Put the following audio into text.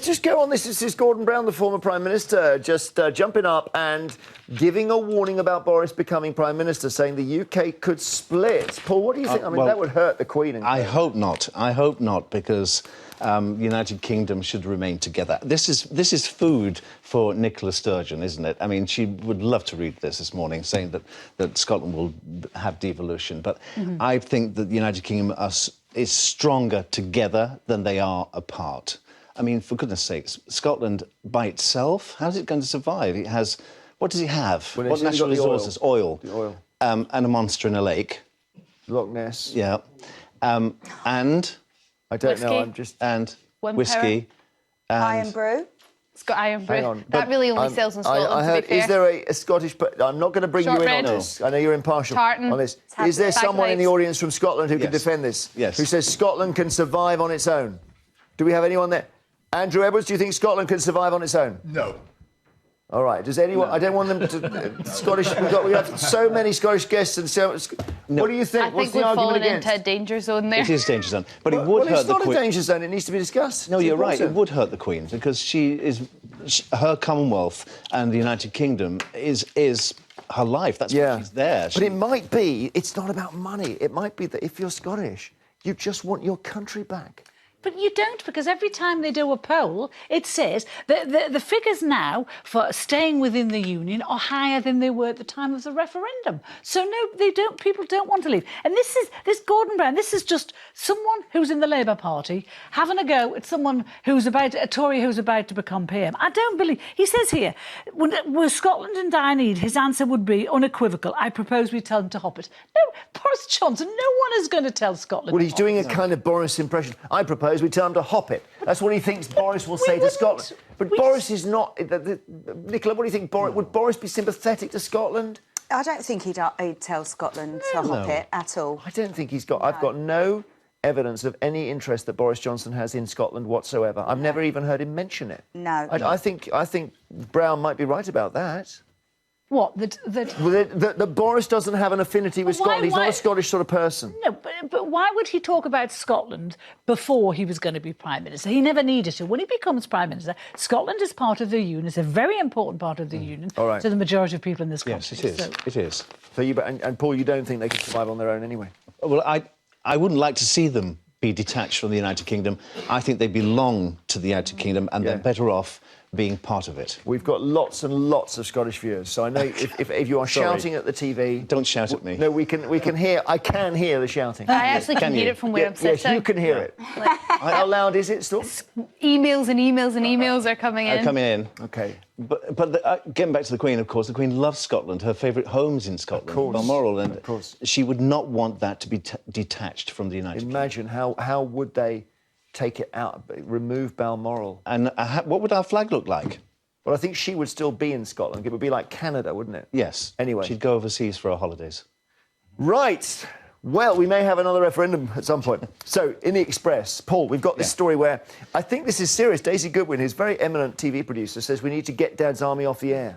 let's just go on this. This is Gordon Brown, the former Prime Minister, just jumping up and giving a warning about Boris becoming Prime Minister, saying the UK could split. Paul, what do you think? I mean, that would hurt the Queen. I hope not. I hope not, because the United Kingdom should remain together. This is food for Nicola Sturgeon, isn't it? I mean, she would love to read this morning, saying that Scotland will have devolution. But I think that the United Kingdom is stronger together than they are apart. I mean, for goodness sakes, Scotland by itself, how's it going to survive? It has... What does it have? Well, what natural resources? Oil. The oil. And a monster in a lake. Loch Ness. Yeah. And... I don't whiskey. know, I'm just... And Wimpera. whiskey. And Iron brew. It's got iron brew. Hang on. That really only sells in Scotland, I heard, to be fair. is there a Scottish... I'm not going to bring you in on Shortbread. this. I know you're impartial Tartan. on this. Is there someone in the Bagpipes. audience from Scotland who can Yes. defend this? Yes. Who says Scotland can survive on its own? Do we have anyone there? Andrew Edwards, do you think Scotland can survive on its own? No. All right. Does anyone... I don't want them to... Scottish... We have so many Scottish guests and so... What do you think? I What's think the we've argument fallen against? into a danger zone there. it is danger zone. But it would Well, hurt it's the not a Queen. danger zone. It needs to be discussed. No, It's you're right. It important. would hurt the Queen, because her Commonwealth and the United Kingdom is her life. That's why she's there. But it might be, it's not about money. It might be that if you're Scottish, you just want your country back. But you don't, because every time they do a poll, it says that the figures now for staying within the union are higher than they were at the time of the referendum. So no, they don't. People don't want to leave. And this Gordon Brown. This is just someone who's in the Labour Party having a go at someone who's a Tory who's about to become PM. I don't believe. He says here, were Scotland in dire need, his answer would be unequivocal. I propose we tell them to hop it. No, Boris Johnson. No one is going to tell Scotland. Well, he's doing a kind of Boris impression. I propose we tell him to hop it. That's what he thinks Boris will say to Scotland. But Boris is not... Nicola, what do you think? Would Boris be sympathetic to Scotland? I don't think he'd tell Scotland to hop it at all. I don't think he's got... I've got no evidence of any interest that Boris Johnson has in Scotland whatsoever. I've never even heard him mention it. No. I think Brown might be right about that. What? That Boris doesn't have an affinity with Why- Scotland. He's not why- a Scottish sort of person. No, but why would he talk about Scotland before he was going to be Prime Minister? He never needed to. When he becomes Prime Minister, Scotland is part of the Union. It's a very important part of the Union All right. to the majority of people in this country. Yes, it is. So- It is. So and Paul, you don't think they can survive on their own anyway? Well, I wouldn't like to see them be detached from the United Kingdom. I think they belong to the United Kingdom, and they're better off being part of it. We've got lots and lots of Scottish viewers, so I know if you are shouting at the TV... Don't shout at me. No, we can hear... I can hear the shouting. I actually can Can hear you? it from where I'm sitting. Yes, you can hear it. How loud is it still? Emails and emails and emails are coming in. Coming in. OK. But getting back to the Queen, of course, the Queen loves Scotland. Her favourite home's in Scotland, Of course. Balmoral, and Of course. she would not want that to be detached from the United Kingdom. Imagine how would they take it out, remove Balmoral? And what would our flag look like? Well, I think she would still be in Scotland. It would be like Canada, wouldn't it? Yes. Anyway. She'd go overseas for her holidays. Right. Well, we may have another referendum at some point. So, in the Express, Paul, we've got this story where I think this is serious. Daisy Goodwin, who's a very eminent TV producer, says we need to get Dad's Army off the air.